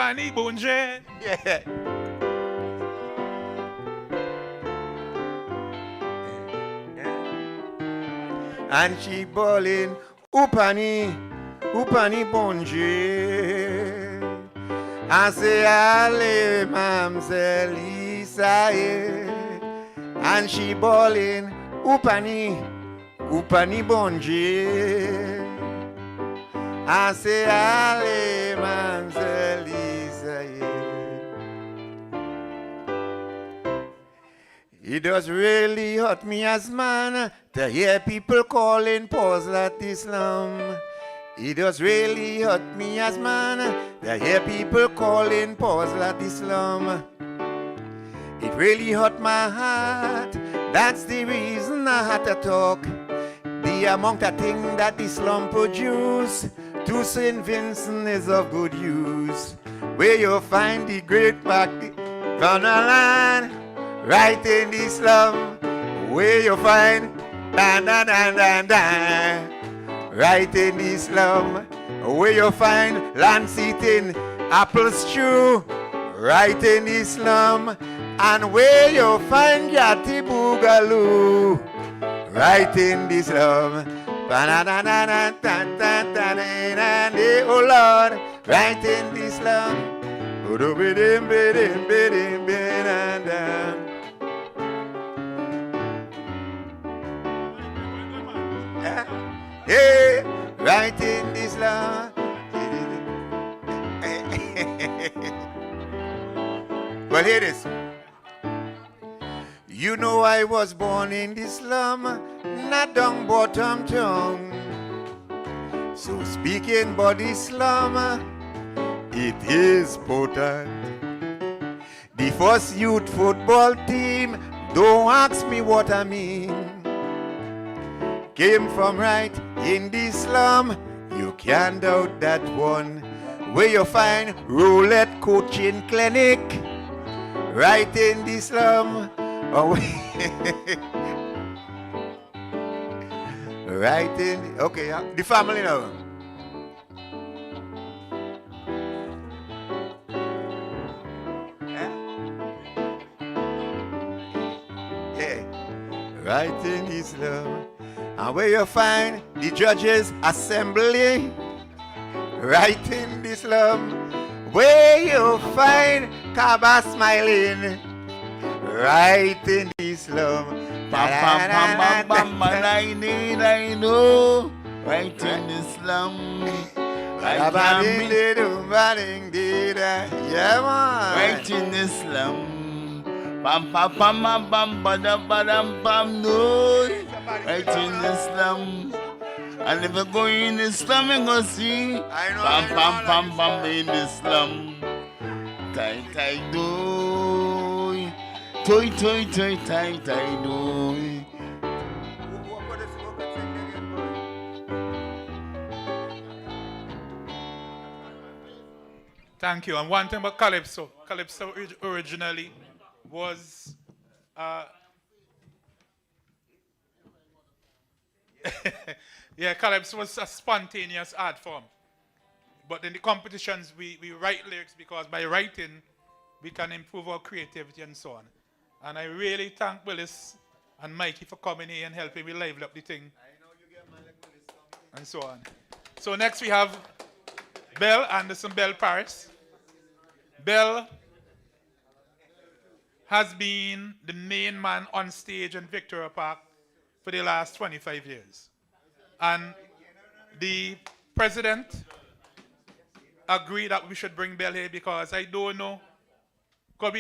Upani Bunje. Yeah. And she bawling, Upani, Upani Bonje. I say, Ale, Mamselle Isaye. And she bawling, Upani, Upani Bonje. I say, Ale, Mamselle Isaye. It does really hurt me as man to hear people calling Poslat Islam. It does really hurt me as man to hear people calling Poslat Islam. It really hurt my heart. That's the reason I had to talk. The amount of things that Islam produce to St. Vincent is of good use. Where you'll find the great back from the land. Right in the slum, where you find dan dan dan dan dan. Right in the slum, where you find land eating apple stew. Right in the slum, and where you find Yati Boogaloo. Right in the slum, oh Lord, right in the slum. Hey, right in this land. Well, here it is. You know I was born in the slum, not down bottom tongue. So speaking about the slum, it is potent. The first youth football team, don't ask me what I mean. Came from right in the slum, you can't doubt that one. Where you find roulette coaching clinic, right in the slum. Oh, right in, okay, the family now. Yeah, right in the slum. And where you find the judges assembly, right in the slum. Where you find Kaba smiling, right in the slum. I know, right in the slum. Yeah, man. Right in the slum. Pam pam pam pam pam badam badam pam no. Right in the slum. And if you go in the slum, you go see. Pam pam pam pam in the slum. Tai tai do. Toy toy toy tai tai do. Thank you. And one thing about Calypso. Calypso originally was yeah, Calypso was a spontaneous art form. But in the competitions, we write lyrics because by writing, we can improve our creativity and so on. And I really thank Willis and Mikey for coming here and helping me liven up the thing. And so on. So next we have Bell Anderson Bell Paris. Bell has been the main man on stage in Victoria Park for the last 25 years. And the president agreed that we should bring Bell here because I don't know. Could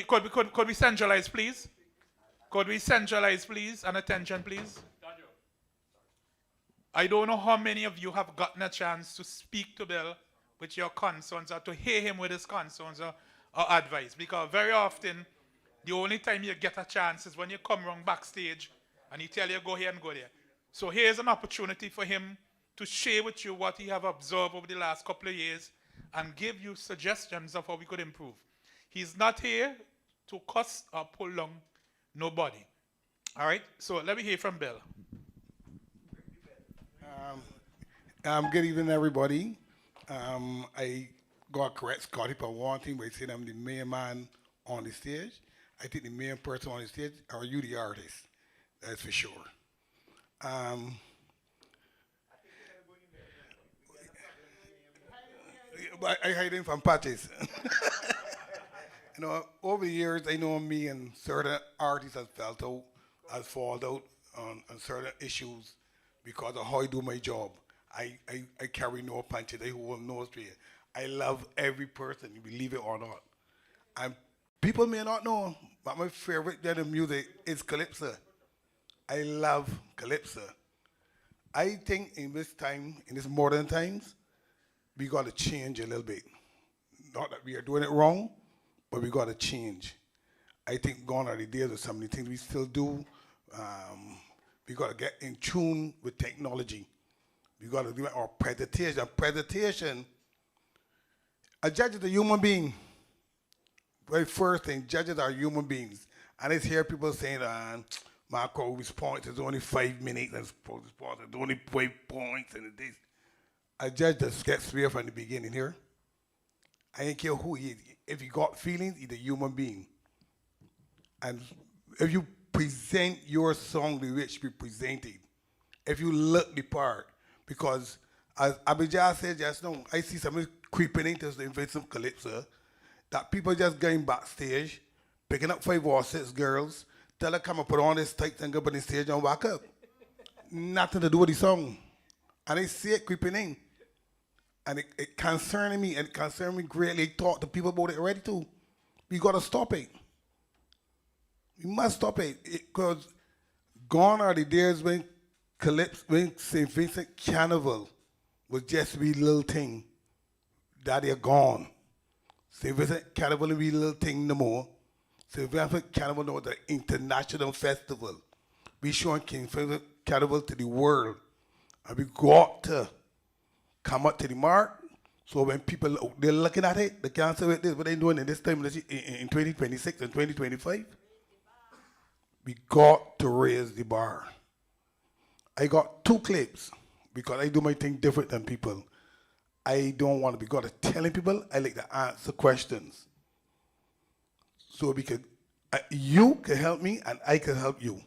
we centralize, please? Could we centralize, please? And attention, please. I don't know how many of you have gotten a chance to speak to Bill with your concerns or to hear him with his concerns or advice. Because very often, the only time you get a chance is when you come around backstage and he tell you go here and go there. So here's an opportunity for him to share with you what he have observed over the last couple of years and give you suggestions of how we could improve. He's not here to cuss or pull down nobody. All right? So let me hear from Bill. Good evening, everybody. I God correct Scotty for one thing, but he said I'm the main man on the stage. I think the main person on the stage are you, the artist. That's for sure. Um, but I hide in from parties. You know, over the years, I know me and certain artists has felt out, has fallen out on certain issues because of how I do my job. I carry no punches, I hold no straight. I love every person, you believe it or not. And people may not know, but my favorite genre of music is Calypso. I love Calypso. I think in this time, in this modern times, we got to change a little bit. Not that we are doing it wrong, but we got to change. I think gone are the days of some of the things we still do. We got to get in tune with technology. We got to do our presentation. Presentation, a judge is a human being. Very first thing, judges are human beings. And I hear people saying, Marco response is only 5 minutes, and response is only 5 points, and this. A judge just gets clear from the beginning here. I don't care who he is. If he got feelings, he's a human being. And if you present your song the way it should be presented, if you look the part, because as Abijah said just now, I see somebody creeping into the invasive Calypso, that people just going backstage, picking up 5 or 6 girls, tell her come and put on this tight and go up on the stage and walk up. Nothing to do with the song. And I see it creeping in. And it concerning me, and it concerned me greatly. I talk to people about it already too. We gotta stop it. We must stop it. Because gone are the days when St. Vincent Carnival was just a wee little thing. That they're gone. St. Vincent Carnival is a wee little thing no more. St. Vincent Carnival now is an international festival. We showing St. Vincent Carnival to the world. And we got to come up to the mark, so when people they're looking at it, they can't say this, what they doing in this time in 2026 and 2025. We got to raise the bar. I got 2 clips because I do my thing different than people. I don't want to be good at telling people. I like to answer questions. So we could, you can help me and I can help you.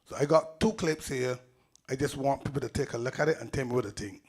So I got 2 clips here. I just want people to take a look at it and tell me what they think.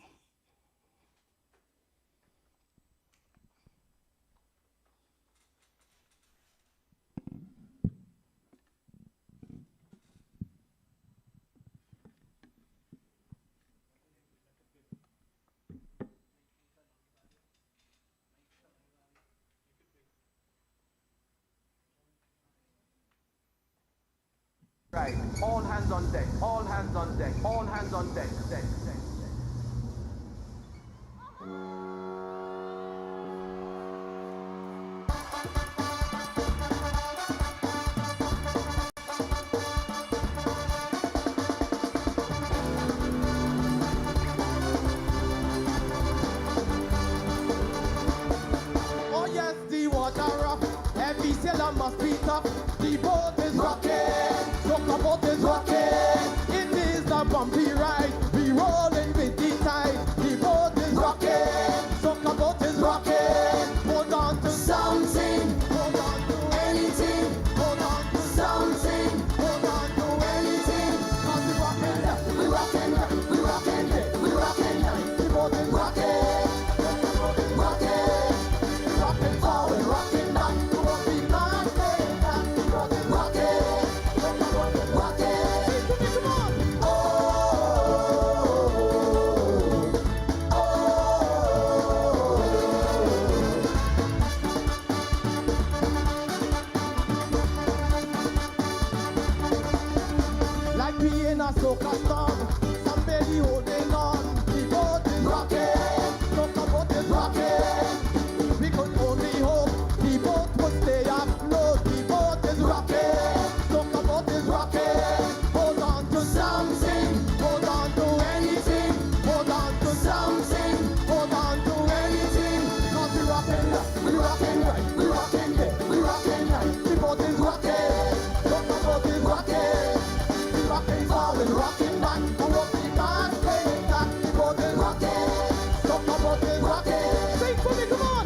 Right, all hands on deck, all hands on deck, all hands on deck, deck. Oh yes, the water rough, every sailor must be tough. The boat is rocking. The boat is rocking, it is the bumpy ride, we rolling with the tide. The boat is rocking, so the boat is rocking. Hold on to something, hold on to anything, hold on to something, hold on to anything. Cause we rocking left, we rocking right, we rocking left, we rocking right. The boat is rocking, the boat is rocking, rocking forward, rocking back. The boat is rocking back, the boat is rocking. Like we in a soca storm, somebody holding on. The boat is rocking, soca boat is rocking. We could only hope the boat would stay afloat. The boat is rocking, soca boat is rocking. Hold on to something, hold on to anything, hold on to something, hold on to anything. Cause we rocking left, we rocking right, we rocking left, we rocking right. The boat is rocking, soca boat is rocking. Rocking forward, rocking back, who won't be back, playing back, the boat is rocking, stop the boat is rocking, sing for me, come on!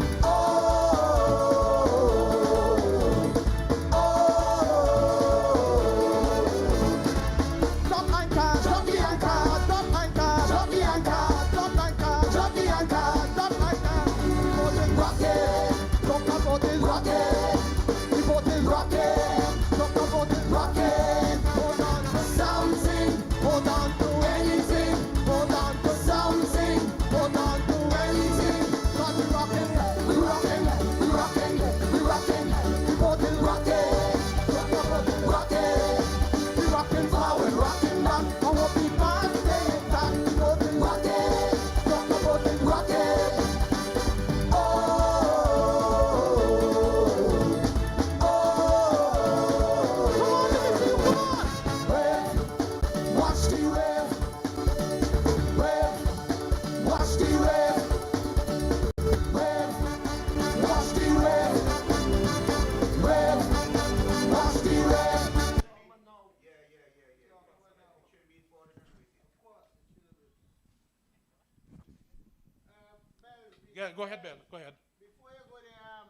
Yeah, go ahead, Bill. Go ahead. Before you go there,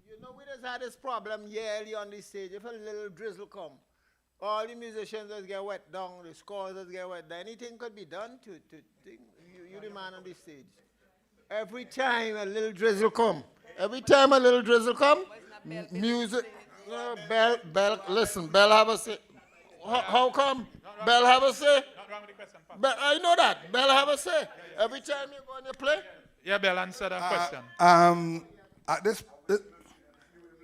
you know we just had this problem yearly on the stage. If a little drizzle come, all the musicians just get wet down, the scores just get wet down. Anything could be done to think, you the man on the stage. Every time a little drizzle come, music, listen, Bell have a say. How come? Bell have a say? Not wrong with the question, Pop. I know that. Bell have a say. Every time you go and you play. Yeah, Bill, answer that question.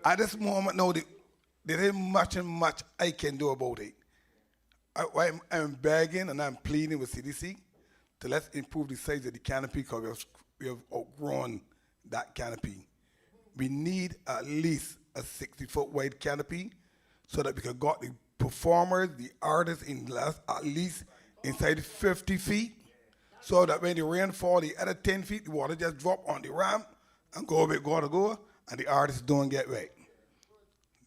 At this moment, no, there isn't much I can do about it. I'm begging and I'm pleading with CDC to let's improve the size of the canopy because we have outgrown that canopy. We need at least a 60-foot wide canopy so that we can got the performers, the artists at least inside 50 feet so that when the rain fall, the other 10 feet, the water just drop on the ramp and go a bit, and the artists don't get wet.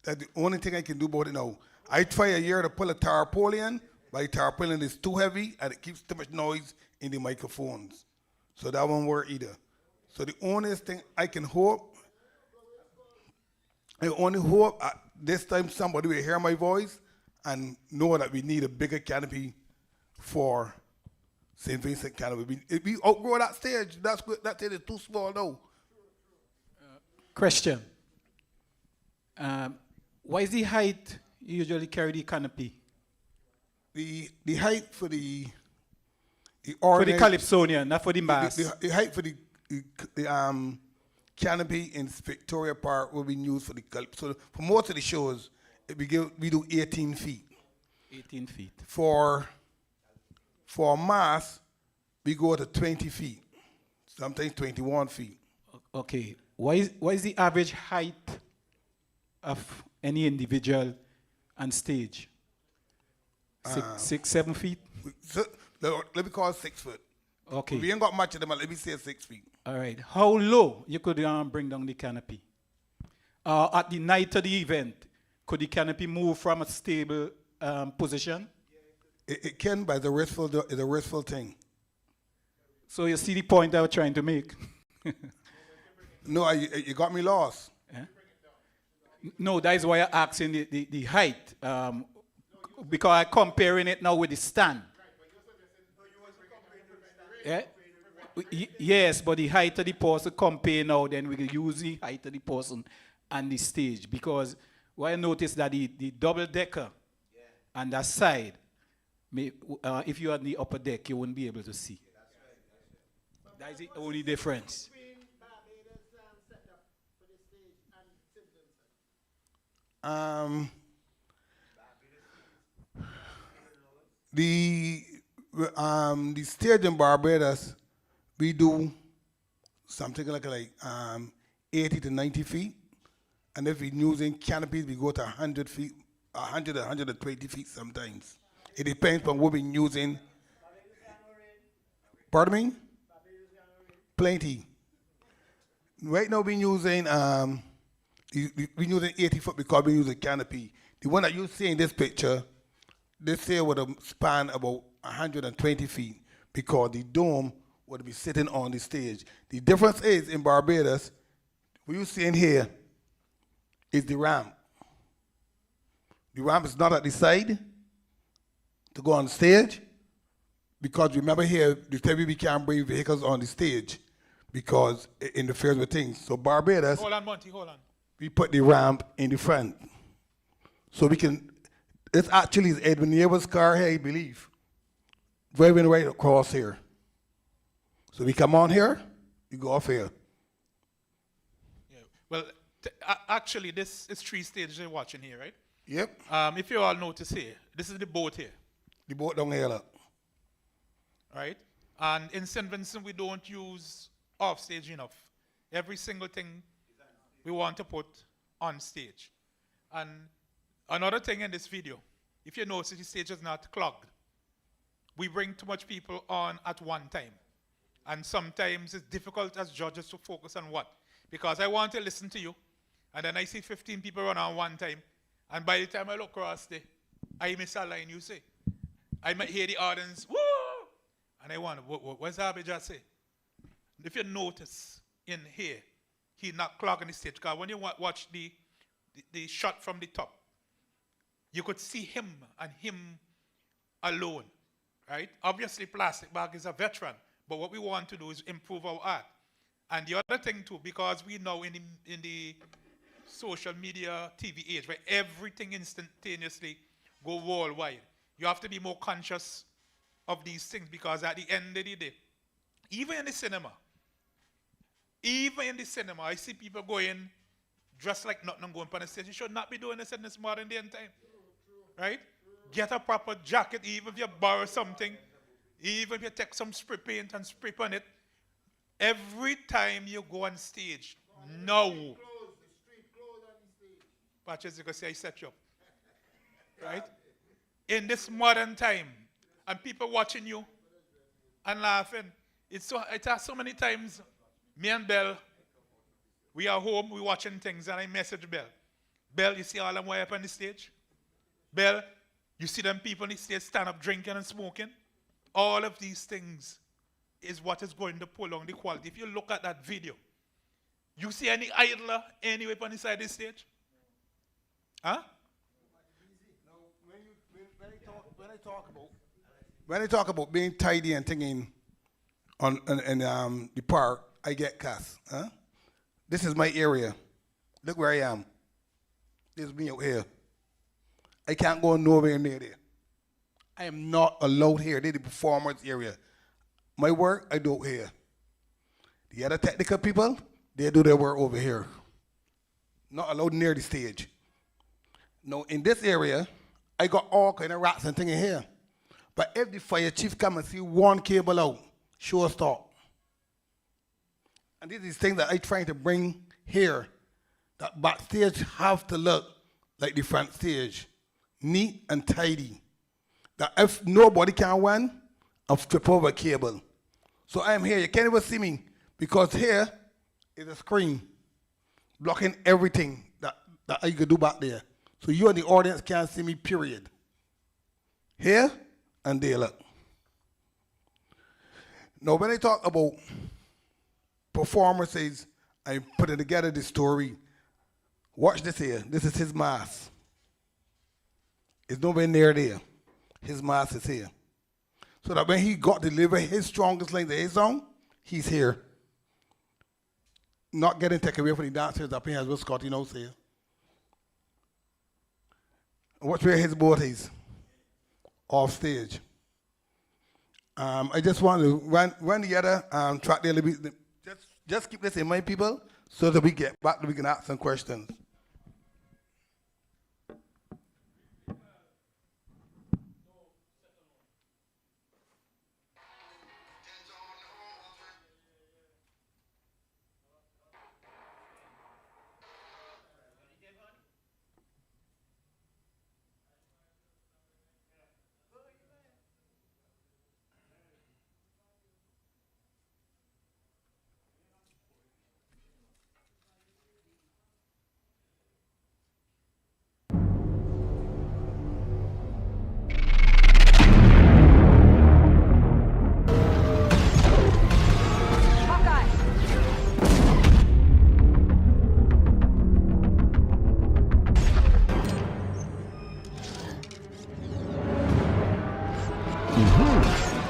That's the only thing I can do about it now. I try a year to pull a tarpaulin, but the tarpaulin is too heavy and it keeps too much noise in the microphones. So that won't work either. So the only thing I can hope, this time somebody will hear my voice and know that we need a bigger canopy for St. Vincent Canopy. We outgrow that stage. That stage is too small now. Question. Why is the height you usually carry the canopy? The height for the For the Calypsonian, not for the mass. The height for the canopy in Victoria Park will be used for the Calypso. So for most of the shows, we do 18 feet. 18 feet. For mass, we go to 20 feet, sometimes 21 feet. Okay. Why is the average height of any individual on stage? 7 feet? So, let me call it 6 foot. Okay. We ain't got much of them, let me say 6 feet. All right. How low you could bring down the canopy? At the night of the event, could the canopy move from a stable position? It can, but it's a restful thing. So you see the point I was trying to make? No, you got me lost. Yeah? No, that is why I'm asking the height. Because I'm comparing it now with the stand. Yeah? Yes, but the height of the person compare now, then we can use the height of the person and the stage. Because what I noticed that the double decker on that side, if you're on the upper deck, you wouldn't be able to see. That is the only difference. The stage in Barbados, we do something like 80 to 90 feet. And if we're using canopies, we go to 100 feet, 100 and 120 feet sometimes. It depends on what we're using. Pardon me? Plenty. Right now we're using 80 foot because we use a canopy. The one that you see in this picture, this here would have span about 120 feet because the dome would be sitting on the stage. The difference is in Barbados, what you see in here is the ramp. The ramp is not at the side to go on stage because remember here, the time we can't bring vehicles on the stage because it interferes with things. So Barbados, Hold on, Monty, hold on. we put the ramp in the front. So we can, this actually is Edwin Yeager's car here, I believe. Driving right across here. So we come on here, we go off here. Yeah. Well, actually, this is 3 stages you're watching here, right? Yep. If you all notice here, this is the boat here, The boat down here, look. right? And in St. Vincent, we don't use off stage enough. Every single thing we want to put on stage. And another thing in this video, if you notice, the stage is not clogged. We bring too much people on at one time. And sometimes it's difficult as judges to focus on what. Because I want to listen to you, and then I see 15 people run on one time, and by the time I look across there, I miss a line you say. I might hear the audience, woo! And I wonder, what's Abby just say? If you notice, in here, he not clogging the stage. Because when you watch the shot from the top, you could see him and him alone, right? Obviously, Plastic Bag is a veteran, but what we want to do is improve our art. And the other thing too, because we know in the social media TV age where everything instantaneously go worldwide, you have to be more conscious of these things, because at the end of the day, even in the cinema, I see people going dressed like nothing and going on the stage. You should not be doing this in this modern day and time. Right? Get a proper jacket, even if you borrow something, even if you take some spray paint and spray on it. Every time you go on stage, no. Patches, you can say I set you up. Right? In this modern time, and people watching you and laughing. It has so many times, me and Bell, we are home, we watching things, and I message Bell. Bell, you see all them way up on the stage? Bell, you see them people on the stage stand up drinking and smoking? All of these things is what is going to pull on the quality. If you look at that video, you see any idler anywhere on the side of the stage? Huh? When I talk about being tidy and thinking in the park, I get cast. Huh? This is my area. Look where I am. This is me out here. I can't go nowhere near there. I am not allowed here. This is the performance area. My work, I do it here. The other technical people, they do their work over here. Not allowed near the stage. Now, in this area, I got all kind of rats and things in here. But if the fire chief come and see one cable out, sure stop. And this is things that I'm trying to bring here, that backstage have to look like the front stage, neat and tidy. That if nobody can win, I'll strip over a cable. So I'm here, you can't even see me, because here is a screen blocking everything that you could do back there. So you and the audience can't see me, period. Here and there, look. Now, when I talk about performances, I'm putting together this story. Watch this here. This is his mask. It's nowhere near there. His mask is here. So that when he got to deliver his strongest lines of his song, he's here. Not getting taken away from the dancers up here, as what Scotty knows here. Watch where his boat is. Off stage. I just want to run the other track there a little bit. Just keep this in mind, people, so that we get back, we can ask some questions.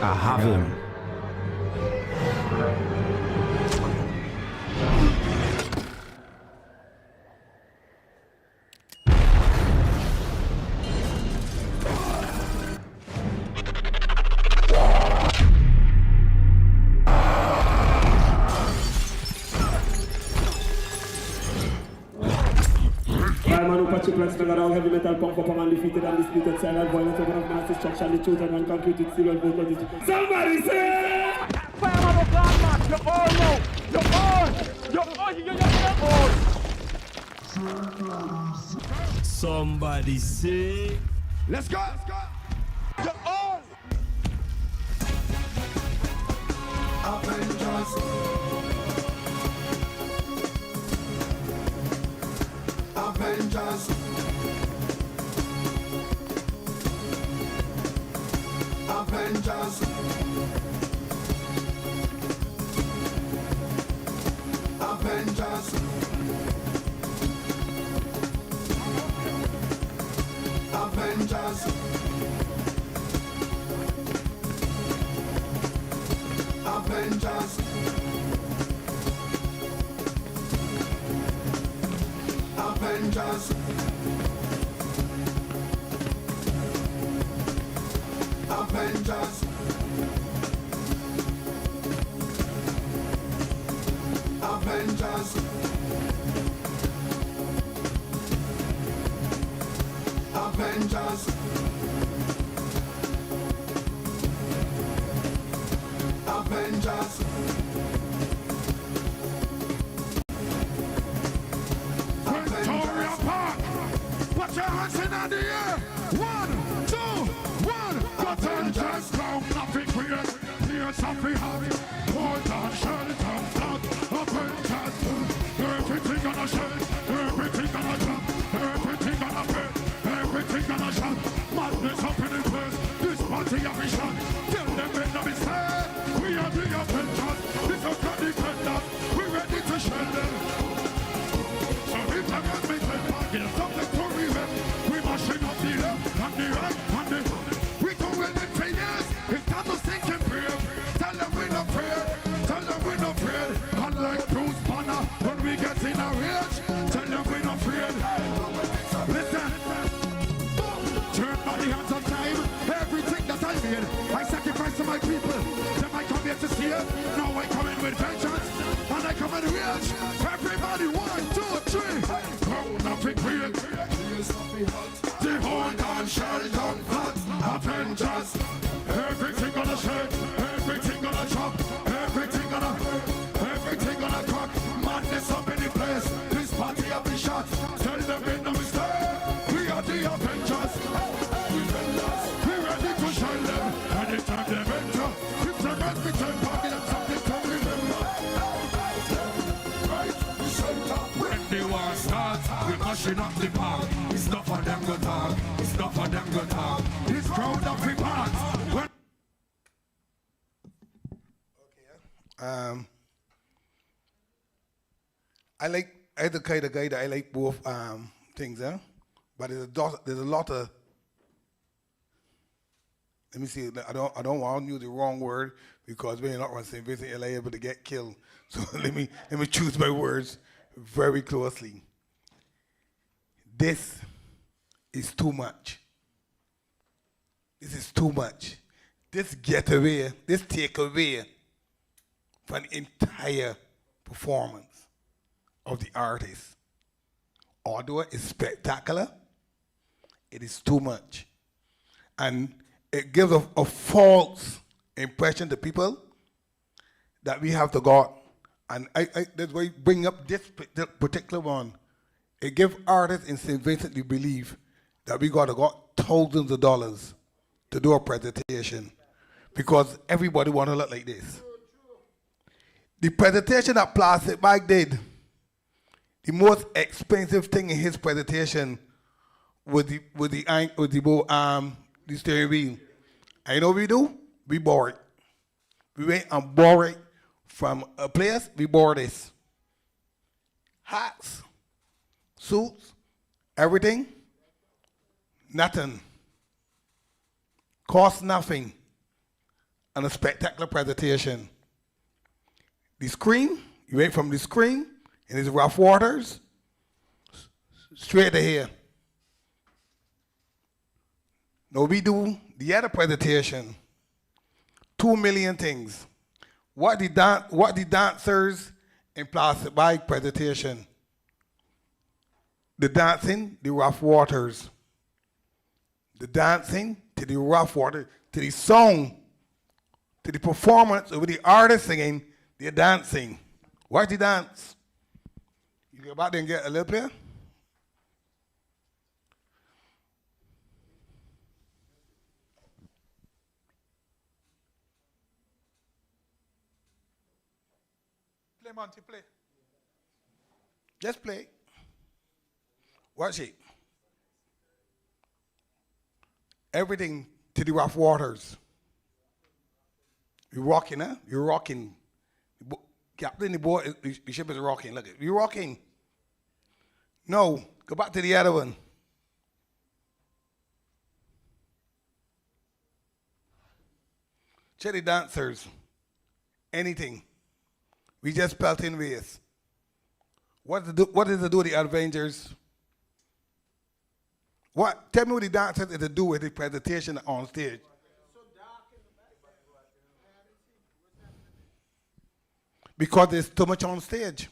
I have him. Heavy metal punk up undefeated, undisputed, silent violence, open of mass destruction, the truth and unconcreted civil vote. Somebody say! Fire God, you're all now! You're all! Somebody say! Let's go! You're all! Avengers! Avengers! Avengers. Avengers. Avengers. Avengers. Avengers. Avengers. Avengers. Avengers. Victoria Park. Put your hands in the air. 1, 2, 1. Avengers. Come, nothing weird. Here's something hot. Hold on, shelter, flood. Avengers. Everything gonna shake. Everything gonna jump. Everything gonna break. Everything gonna shut. Madness up in the place. This party have a shot. Tell them make no mistake. We are the Avengers. This is not defenders. We ready to shell them. So if I can make them get something to revenge. We mashing up the left and the right and the. We doing it for years. It's time to sink in prayer. Tell them we're not afraid. Tell them we're not afraid. Unlike Bruce Banner, when we get in a rage, tell them we're not afraid. Listen. Turn by the hands of time. Everything that I made, I sacrifice to my people. Then I come here to see it. Now I come in with vengeance. And I come in rage. Everybody, 1, 2, 3. Oh, nothing real. The whole damn shell down flat. Avengers. Everything gonna shake. Everything gonna chop. Everything gonna crack. Madness up in the place. This party have been shot. Tell them make no mistake. We are the Avengers. We ready to shell them. Anytime they enter, if they must be turned back, them something to remember. Right, the center. When the war starts, we mashing up the park. It's not for them go talk. It's not for them go talk. This crowd of the parts. When I the kind of guy that I like both things, but there's a lot of. Let me see. I don't want to use the wrong word because we're not going to say Vincent LA able to get killed. So let me choose my words very closely. This is too much. This is too much. This getaway, this takeaway from the entire performance of the artist. Although it's spectacular, it is too much. And it gives a false impression to people that we have to go. And that's why I bring up this particular one. It gives artists in St. Vincent the belief that we got to go thousands of dollars to do a presentation because everybody want to look like this. The presentation that Plastic Mike did, the most expensive thing in his presentation was the steering wheel. And you know what we do? We borrow it. We went and borrow it from a place. We borrow this. Hats, suits, everything, nothing. Cost nothing. And a spectacular presentation. The screen, you went from the screen in these rough waters straight to here. Now we do the other presentation, 2 million things. What the dancers in Plastic Bike presentation? The dancing, the rough waters. The dancing to the rough water, to the song, to the performance of the artist singing, they're dancing. Watch the dance. You go back there and get a little player. Play, Monty, play. Just play. Watch it. Everything to the rough waters. You're rocking, huh? You're rocking. Captain, the boy, the ship is rocking. Look, you're rocking. No, go back to the other one. check the dancers. Anything. We just pelt in ways. What is to do with the Avengers? What? Tell me what the dancers is to do with the presentation on stage. Because there's too much on stage.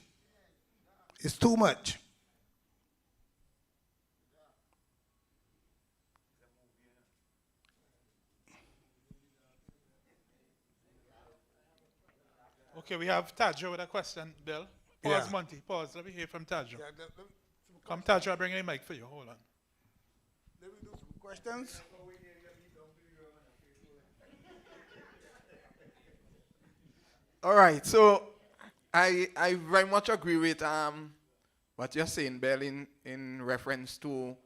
It's too much. Okay, we have Tajo with a question, Bill. Pause, Yeah. Monty. Pause. Let me hear from Tajo. Come, Tajo, I'll bring a mic for you. Hold on. Let me do some questions. All right, so I very much agree with what you're saying, Bell, in reference to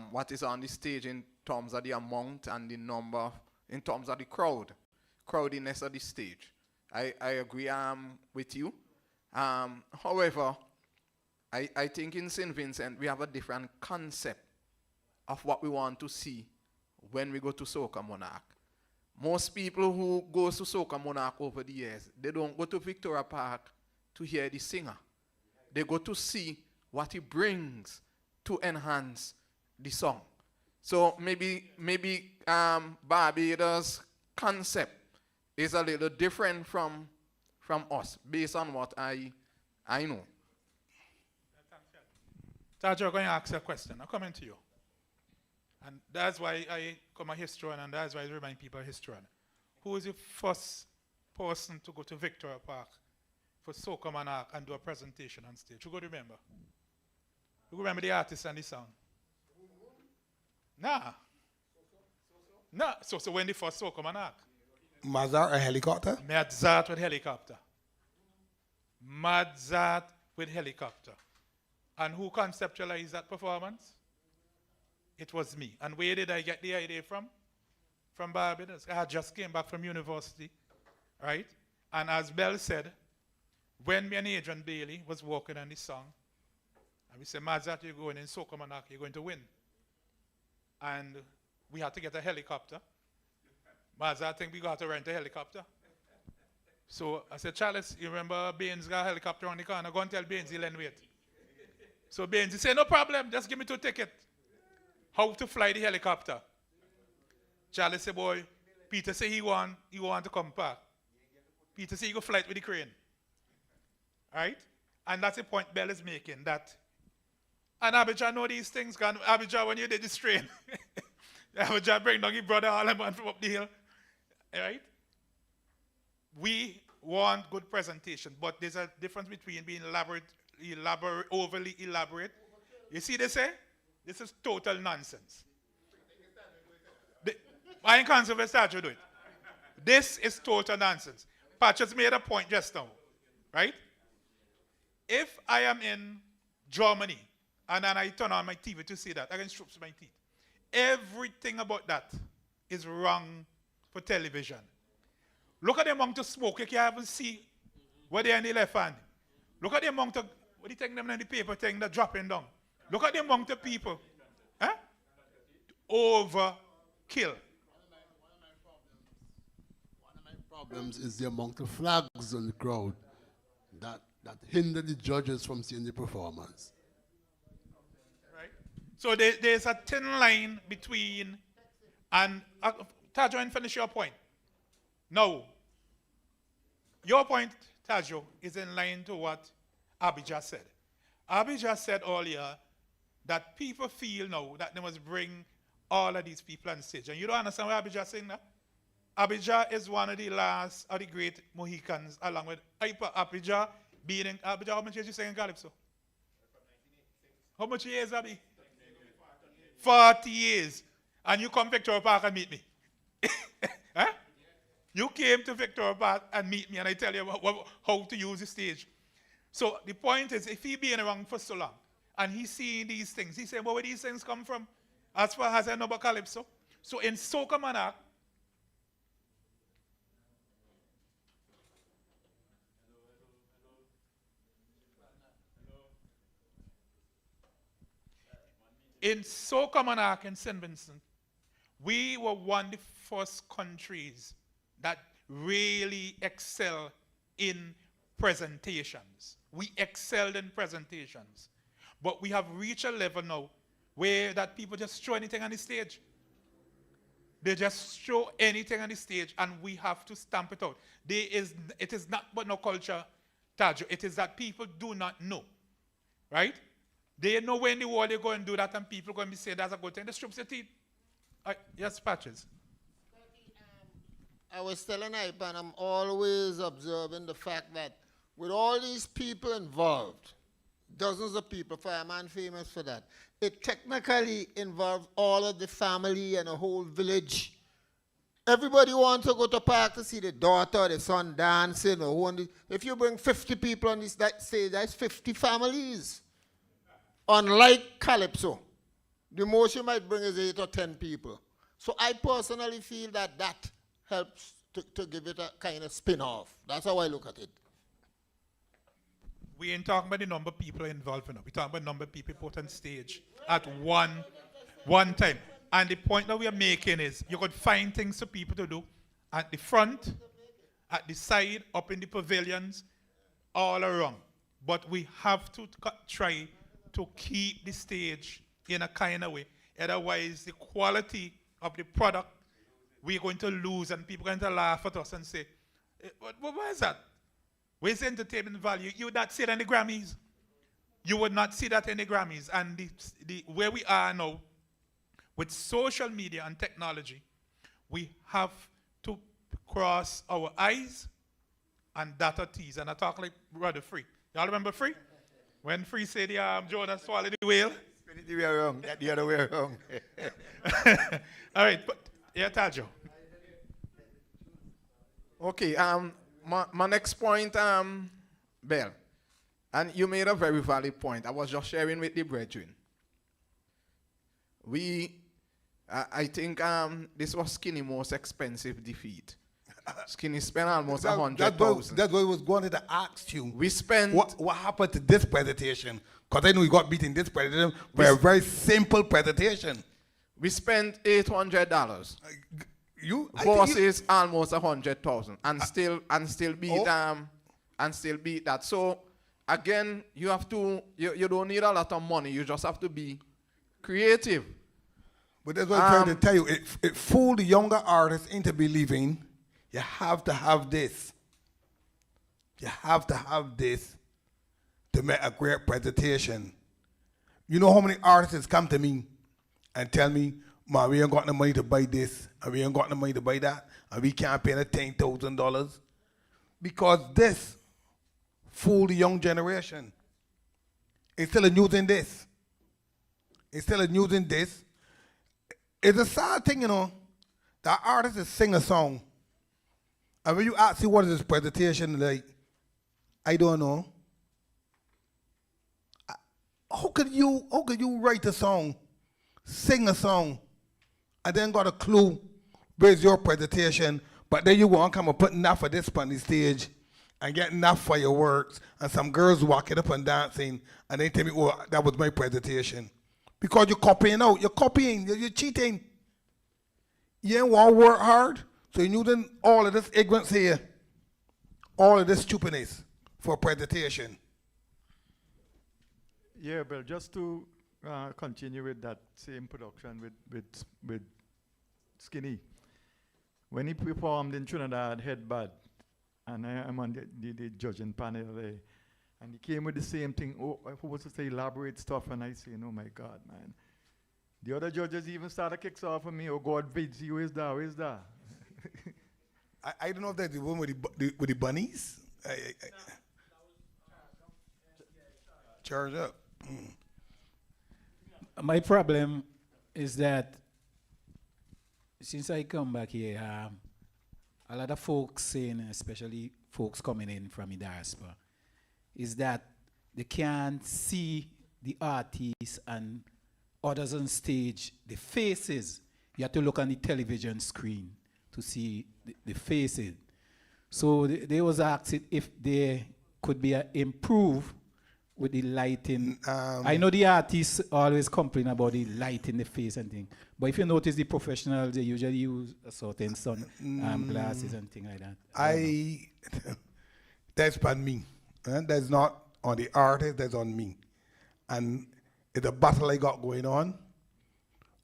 what is on the stage in terms of the amount and the number, in terms of the crowdiness of the stage. I agree with you. However, I think in St. Vincent we have a different concept of what we want to see when we go to Soca Monarch. Most people who go to Soca Monarch over the years, they don't go to Victoria Park to hear the singer. They go to see what he brings to enhance the song. So maybe Barbados' concept is a little different from us, based on what I know. Tajo, I'm going to ask you a question. I'm coming to you. And that's why I come a historian, and that's why I remind people of historian. Who is the first person to go to Victoria Park for Soca Monarch and do a presentation on stage? Who go remember? Who remember the artist and the song? Nah. Nah. So when the first Soca Monarch? Mazar, a helicopter? Madzart with helicopter. Madzart with helicopter. And who conceptualized that performance? It was me. And where did I get the idea from? From Barbados. I just came back from university, right? And as Bell said, when me and Adrian Bailey was working on this song, and we said, Mazat, you're going in Soca Monarch, you're going to win. And we had to get a helicopter. Mazat, I think we got to rent a helicopter. So I said, Charles, you remember Baines got a helicopter on the corner? Go and tell Baines he'll end wait. So Baines, he said, no problem, just give me 2 tickets. How to fly the helicopter? Charlie said, boy, Peter said he want to come back. Peter said he go fly it with the crane. Right? And that's the point Bell is making, that, and Abijah know these things, because Abijah, when you did this train, Abijah bring down his brother Alaman from up the hill. Right? We want good presentation, but there's a difference between being overly elaborate. You see they say? This is total nonsense. I ain't conservative start to do it. This is total nonsense. Pat just made a point just now, right? If I am in Germany and then I turn on my TV to see that, I can strip my teeth. Everything about that is wrong for television. Look at the amount of smoke you can't even see where they're in the left hand. Look at the amount of, what do you think them in the paper thing that dropping down? Look at the amount of people. Huh? Overkill. One of my problems is the amount of flags on the crowd that hinder the judges from seeing the performance. Right? So there's a thin line between, and Tajo, and finish your point. Now, your point, Tajo, is in line to what Abijah said. Abijah said earlier that people feel now that they must bring all of these people on stage. And you don't understand why Abijah is saying that? Abijah is one of the last of the great Mohicans, along with Abijah being in, Abijah, how much years you sing in Calypso? How much years, Abby? 40 years. And you come Victoria Park and meet me. Huh? You came to Victoria Park and meet me, and I tell you how to use the stage. So the point is, if he been around for so long, and he's seeing these things, he said, well, where these things come from? As far as I know about Calypso. So in Soca Monarch, in Soca Monarch in St. Vincent, we were one of the first countries that really excel in presentations. We excelled in presentations. But we have reached a level now where that people just throw anything on the stage. They just throw anything on the stage and we have to stamp it out. It is not but no culture, Tajo. It is that people do not know. Right? They know when the world they go and do that and people going to be saying that's a good thing. They strip their teeth. Yes, Patches. I was telling Hype, and I'm always observing the fact that with all these people involved, dozens of people, Fireman famous for that, it technically involves all of the family and a whole village. Everybody wants to go to park to see the daughter, the son dancing. If you bring 50 people on this stage, that's 50 families. Unlike Calypso, the most you might bring is 8 or 10 people. So I personally feel that that helps to give it a kind of spin-off. That's how I look at it. We ain't talking about the number of people involved in it. We're talking about the number of people put on stage at one time. And the point that we are making is you could find things for people to do at the front, at the side, up in the pavilions, all around. But we have to try to keep the stage in a kind of way. Otherwise, the quality of the product, we're going to lose and people are going to laugh at us and say, what is that? Where's the entertainment value? You would not see that in the Grammys. You would not see that in the Grammys. And where we are now, with social media and technology, we have to cross our I's and dot our T's. And I talk like Brother Free. Y'all remember Free? When Free said Jonah swallowed the whale? The way around, the other way around. All right, but yeah, Tajo. Okay, my next point, Bell, and you made a very valid point. I was just sharing with the brethren. I think this was Skinny's most expensive defeat. Skinny spent almost 100,000. That's what I was going to ask you. We spent... What happened to this presentation? Because I know you got beaten this presentation by a very simple presentation. We spent $800. Versus almost 100,000, and still beat that. So again, you have to. You don't need a lot of money. You just have to be creative. But that's what I'm trying to tell you. It fooled the younger artists into believing you have to have this. You have to have this to make a great presentation. You know how many artists come to me and tell me, "Man, we ain't got no money to buy this, and we ain't got no money to buy that, and we can't pay the $10,000 because this fooled the young generation. Instead of using this, it's a sad thing, you know, that artists sing a song, and when you ask me what is this presentation like, I don't know. How could you write a song, sing a song, and then got a clue where's your presentation, but then you want to come and put enough of this on the stage and get enough for your works, and some girls walking up and dancing, and they tell me, oh, that was my presentation. Because you're copying out, you're cheating. You ain't want to work hard, so you're using all of this ignorance here, all of this stupidness for a presentation. Yeah, but just to continue with that same production with Skinny. When he performed in Trinidad, Headbad, and I'm on the judging panel there, and he came with the same thing, who was to say elaborate stuff, and I saying, oh my God, man. The other judges even started kicks off on me, oh God, Vince, where's that? I don't know if that's the one with the bunnies. Charge up. My problem is that since I come back here, a lot of folks saying, especially folks coming in from the diaspora, is that they can't see the artists and others on stage, the faces. You have to look on the television screen to see the faces. So they was asking if there could be an improved with the lighting. I know the artists always complain about the light in the face and thing. But if you notice the professionals, they usually use a certain sun glasses and things like that. That's on me. That's not on the artist, that's on me. And it's a battle I got going on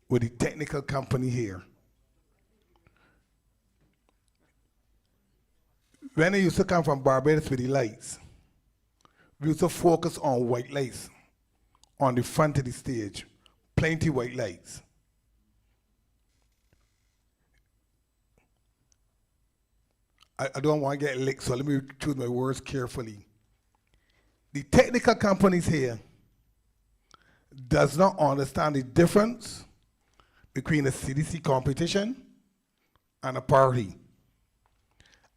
with the technical company here. When I used to come from Barbados with the lights, we used to focus on white lights on the front of the stage, plenty white lights. I don't want to get licked, so let me choose my words carefully. The technical companies here does not understand the difference between a CDC competition and a party.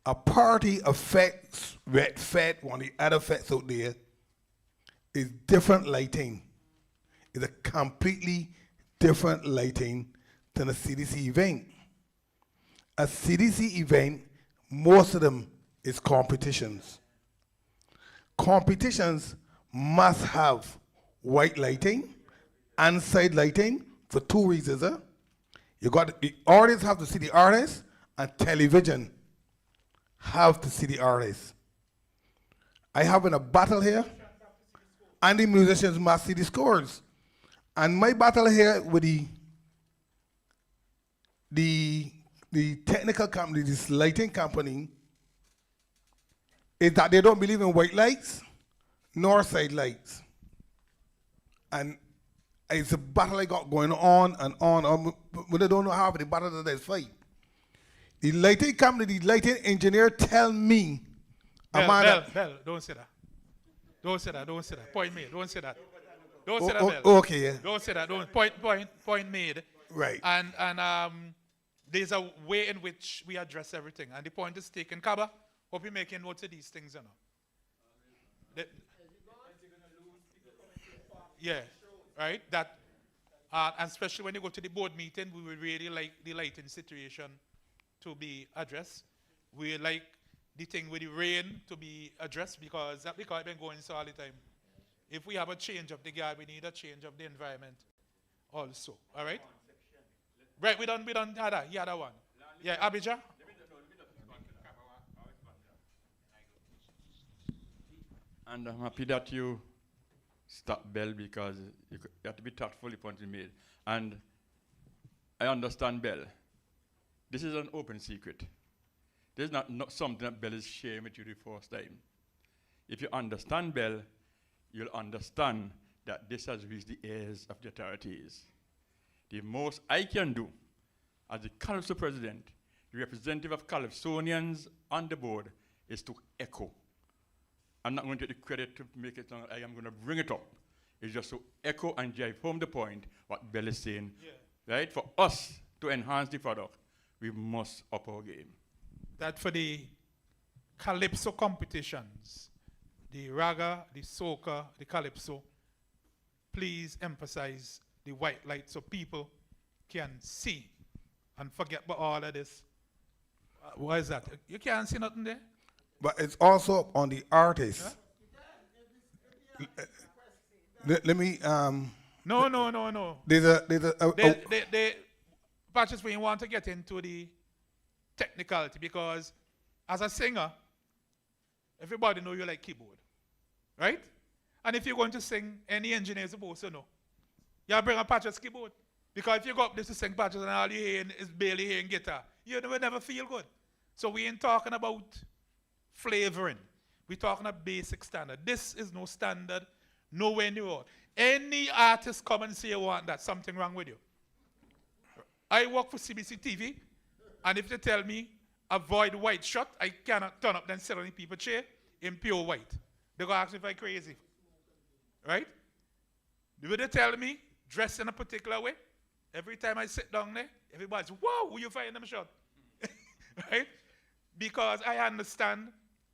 A party affects Red Fed, one of the other feds out there, is different lighting. It's a completely different lighting than a CDC event. A CDC event, most of them is competitions. Competitions must have white lighting and side lighting for two reasons. You got the artists have to see the artist, and television have to see the artist. I have in a battle here, and the musicians must see the scores. And my battle here with the technical company, this lighting company, is that they don't believe in white lights nor side lights. And it's a battle I got going on and on. But they don't know how the battle that they fight. The lighting company, the lighting engineer tell me, Bell, don't say that. Don't say that, don't say that. Point made, don't say that. Don't say that, Bell. Okay, yeah. Don't say that, don't. Point made. Right. And there's a way in which we address everything. And the point is taken. Kaba, hope you're making notes of these things, you know. Yeah, right? That, and especially when you go to the board meeting, we would really like the lighting situation to be addressed. We like the thing with the rain to be addressed because it's been going so all the time. If we have a change of the guard, we need a change of the environment also. All right? Right, we done had that. You had that one. Yeah, Abijah? And I'm happy that you stop Bell because you have to be thoughtful if point is made. And I understand Bell. This is an open secret. This is not something that Bell is sharing with you the first time. If you understand Bell, you'll understand that this has reached the ears of the authorities. The most I can do as the Calypso president, the representative of Calypsonians on the board, is to echo. I'm not going to take the credit to make it sound. I am going to bring it up. It's just to echo and drive home the point what Bell is saying. Yeah. Right? For us to enhance the product, we must up our game. That for the Calypso competitions, the raga, the soca, the Calypso, please emphasize the white light so people can see and forget about all of this. What is that? You can't see nothing there? But it's also on the artist. Huh? Let me. No. There's Patches, we want to get into the technicality because as a singer, everybody know you like keyboard, right? And if you're going to sing, any engineer is supposed to know. You bring a Patches keyboard. Because if you go up there to sing Patches and all you hear is barely hearing guitar, you will never feel good. So we ain't talking about flavoring. We're talking about basic standard. This is no standard, nowhere near all. Any artist come and say you want that, something wrong with you. I work for CBC TV, and if they tell me avoid white shot, I cannot turn up and sit on the people's chair in pure white. They're going to ask me if I'm crazy. Right? Will they tell me dress in a particular way? Every time I sit down there, everybody's, wow, who you find them shot? Right? Because I understand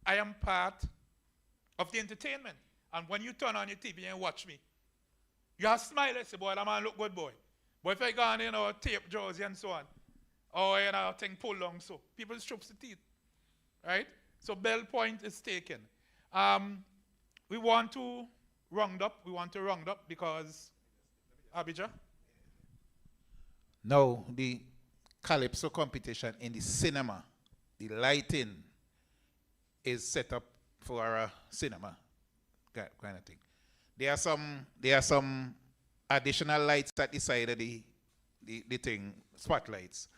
I am part of the entertainment. And when you turn on your TV and watch me, you have smile and say, boy, that man look good, boy. But if I go on, tape jersey and so on, or, thing pull long so, people strip the teeth. Right? So Bell point is taken. We want to round up. We want to round up because Abijah. Now, the Calypso competition in the cinema, the lighting is set up for a cinema kind of thing. There are some additional lights at the side of the thing, spotlights.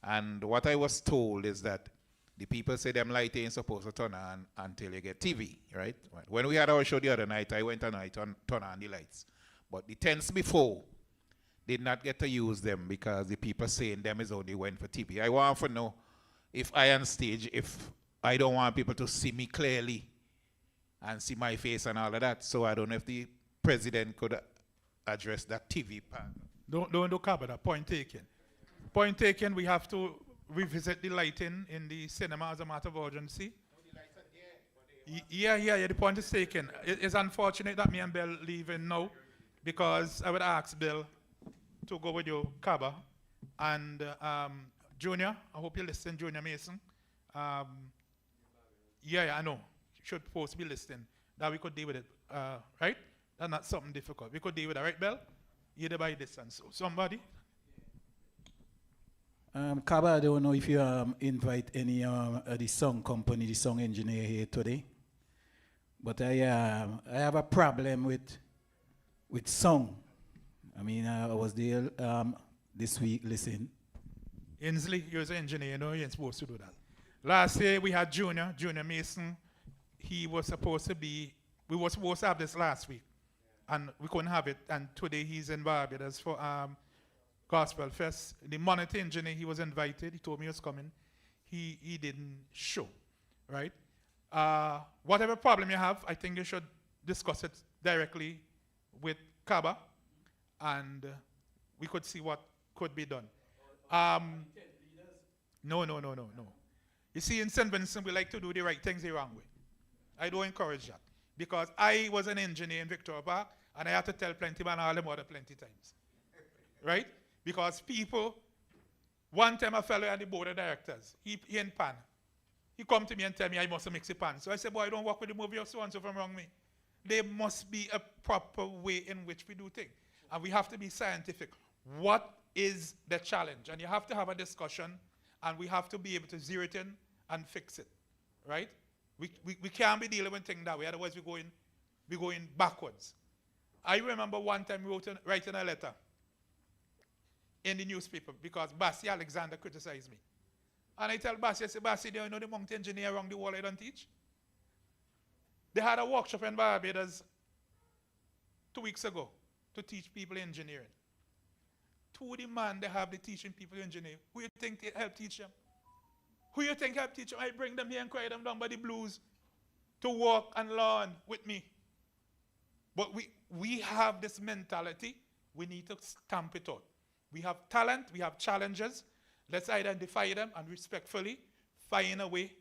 And what I was told is that the people say them light ain't supposed to turn on until you get TV, right? When we had our show the other night, I went and I turned on the lights. But the tents before did not get to use them because the people saying them is only went for TV. I want to know if I on stage, if I don't want people to see me clearly and see my face and all of that. So I don't know if the president could address that TV part. Don't cover that. Point taken. Point taken. We have to revisit the lighting in the cinema as a matter of urgency. Yeah. The point is taken. It's unfortunate that me and Bill leaving now because I would ask Bill to go with you, Kaba, and Junior. I hope you listen, Junior Mason. Yeah, I know. You should supposed to be listening. That we could deal with it, right? That's not something difficult. We could deal with it, right, Bill? Either by distance. So somebody. Kaba, I don't know if you invite any the song company, the song engineer here today, but I have a problem with song. I mean, I was there this week. Listen, Inslee, you're an engineer. You know you ain't supposed to do that. Last year we had Junior Mason. He was supposed to be. We were supposed to have this last week, and we couldn't have it. And today he's in Barbados for Gospel Fest. The monitor engineer, he was invited. He told me he was coming. He didn't show, right? Whatever problem you have, I think you should discuss it directly with Kaba, and we could see what could be done. No. You see, in St. Vincent, we like to do the right things the wrong way. I don't encourage that. Because I was an engineer in Victoria Park, and I had to tell plenty man all them other plenty times. Right? Because people, one time a fellow at the board of directors, he in pan. He come to me and tell me I must mix the pan. So I said, boy, I don't work with the movie or so and so from wrong me. There must be a proper way in which we do things. And we have to be scientific. What is the challenge? And you have to have a discussion, and we have to be able to zero it in and fix it. Right? We can't be dealing with things that way, otherwise we're going backwards. I remember one time writing a letter in the newspaper because Bassi Alexander criticized me. And I tell Bassi, I say, Bassi, do you know the mountain engineer around the world I don't teach? They had a workshop in Barbados 2 weeks ago to teach people engineering. To the man they have the teaching people engineering. Who you think they help teach them? Who you think help teach them? I bring them here and cry them down by the blues to walk and learn with me. But we have this mentality. We need to stamp it out. We have talent. We have challenges. Let's identify them and respectfully find a way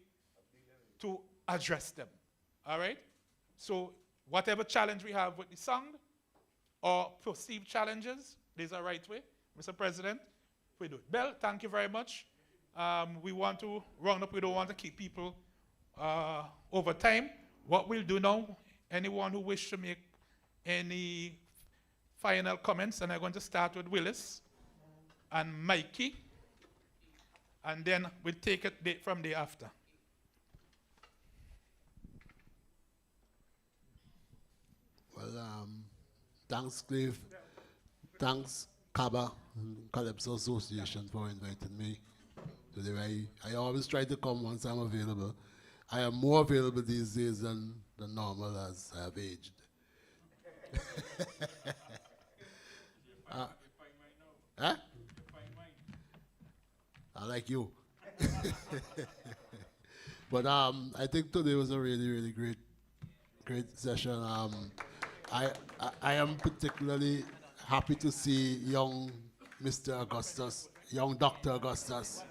to address them. All right? So whatever challenge we have with the sound or perceived challenges, there's a right way. Mr. President, we do it. Bell, thank you very much. We want to round up. We don't want to keep people over time. What we'll do now, anyone who wishes to make any final comments, and I'm going to start with Willis and Mikey, and then we'll take it from there after. Well, thanks, Clive. Thanks, Kaba and Calypso Association for inviting me today. I always try to come once I'm available. I am more available these days than normal as I have aged. Huh? I like you. But I think today was a really, really great session. I am particularly happy to see young Mr. Augustus, young Dr. Augustus.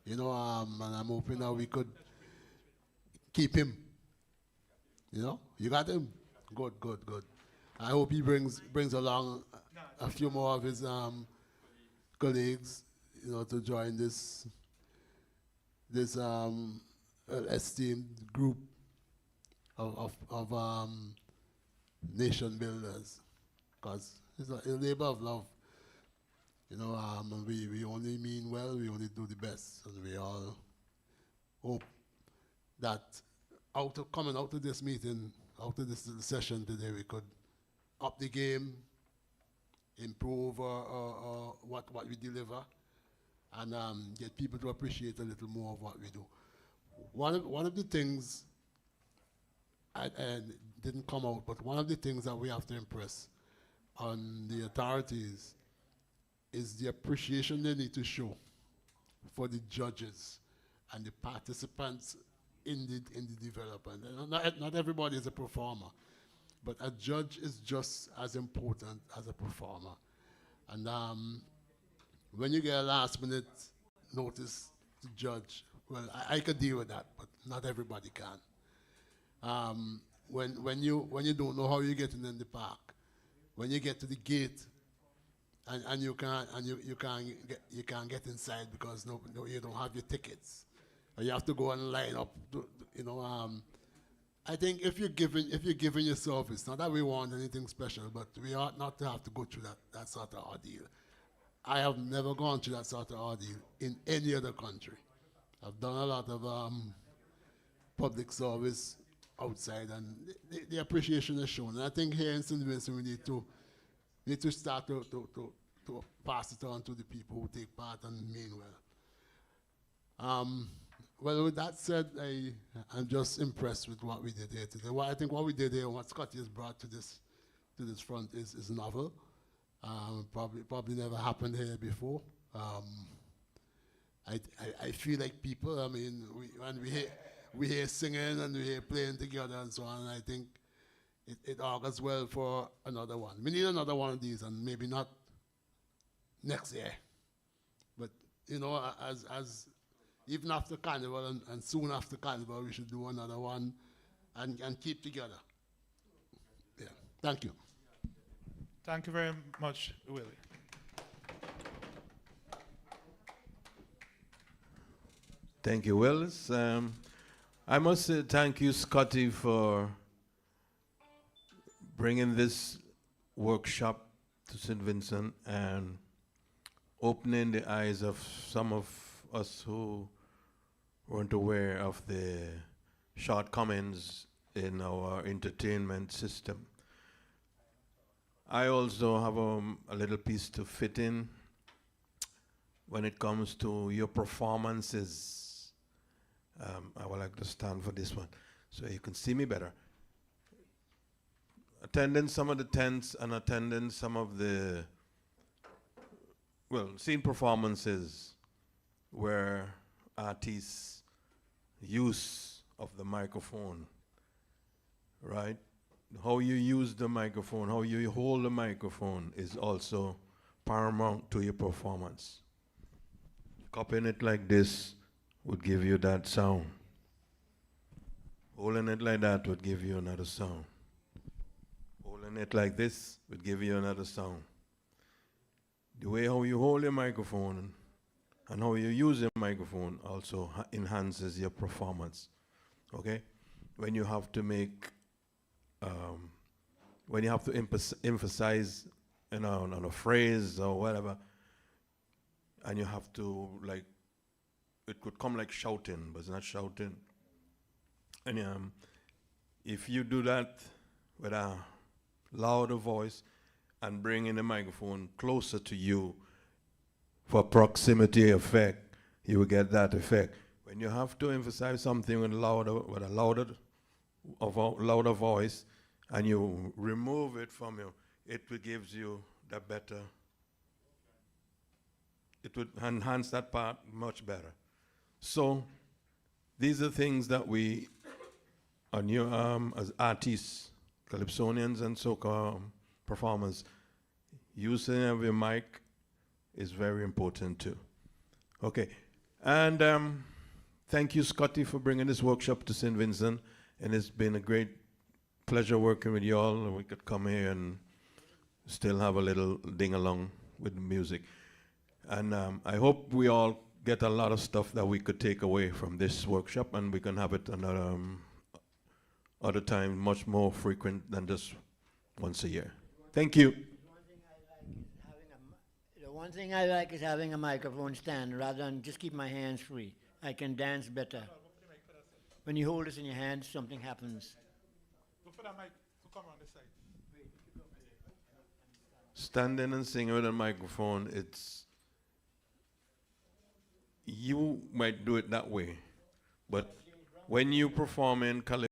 You know, and I'm hoping that we could keep him. You know, you got him? Good. I hope he brings along a few more of his colleagues, you know, to join this esteemed group of nation builders, because it's a labor of love. You know, and we only mean well, we only do the best, and we all hope that coming out of this meeting, out of this session today, we could up the game, improve what we deliver, and get people to appreciate a little more of what we do. One of the things, I didn't come out, but one of the things that we have to impress on the authorities is the appreciation they need to show for the judges and the participants in the development. And not everybody is a performer, but a judge is just as important as a performer. And when you get a last minute notice to judge, well, I could deal with that, but not everybody can. When you don't know how you're getting in the park, when you get to the gate and you can't get inside because no, you don't have your tickets, or you have to go and line up. I think if you're giving your service, not that we want anything special, but we ought not to have to go through that sort of ordeal. I have never gone through that sort of ordeal in any other country. I've done a lot of public service outside, and the appreciation is shown. And I think here in St. Vincent we need to start to pass it on to the people who take part and mean well. Well, with that said, I'm just impressed with what we did here today. I think what we did here, what Scotty has brought to this front is novel. Probably never happened here before. I feel like people, I mean, when we hear singing and we hear playing together and so on, I think it augurs well for another one. We need another one of these, and maybe not next year. But, you know, as even after Carnival and soon after Carnival, we should do another one and keep together. Yeah, thank you. Thank you very much, Willie. Thank you, Willis. I must say thank you, Scotty, for bringing this workshop to St. Vincent and opening the eyes of some of us who weren't aware of the shortcomings in our entertainment system. I also have a little piece to fit in when it comes to your performances. I would like to stand for this one so you can see me better. Attending some of the tents and attending some of the, seeing performances where artists' use of the microphone, right? How you use the microphone, how you hold the microphone is also paramount to your performance. Copying it like this would give you that sound. Holding it like that would give you another sound. Holding it like this would give you another sound. The way how you hold your microphone and how you use your microphone also enhances your performance. Okay? When you have to make, when you have to emphasize, on a phrase or whatever, and you have to, like, it could come like shouting, but it's not shouting. And if you do that with a louder voice and bring in the microphone closer to you for proximity effect, you will get that effect. When you have to emphasize something with a louder voice, and you remove it from you, it will gives you the better. It would enhance that part much better. So these are things that we, as artists, calypsonians and soca performers, using of your mic is very important too. Okay, and thank you, Scotty, for bringing this workshop to St. Vincent, and it's been a great pleasure working with you all, and we could come here and still have a little ding-along with the music. And I hope we all get a lot of stuff that we could take away from this workshop, and we can have it another other time, much more frequent than just once a year. Thank you. The one thing I like is having a microphone stand rather than just keep my hands free. I can dance better. When you hold this in your hands, something happens. Go for that mic to come on this side. Standing and singing with a microphone, it's, you might do it that way, but when you perform in Calypso,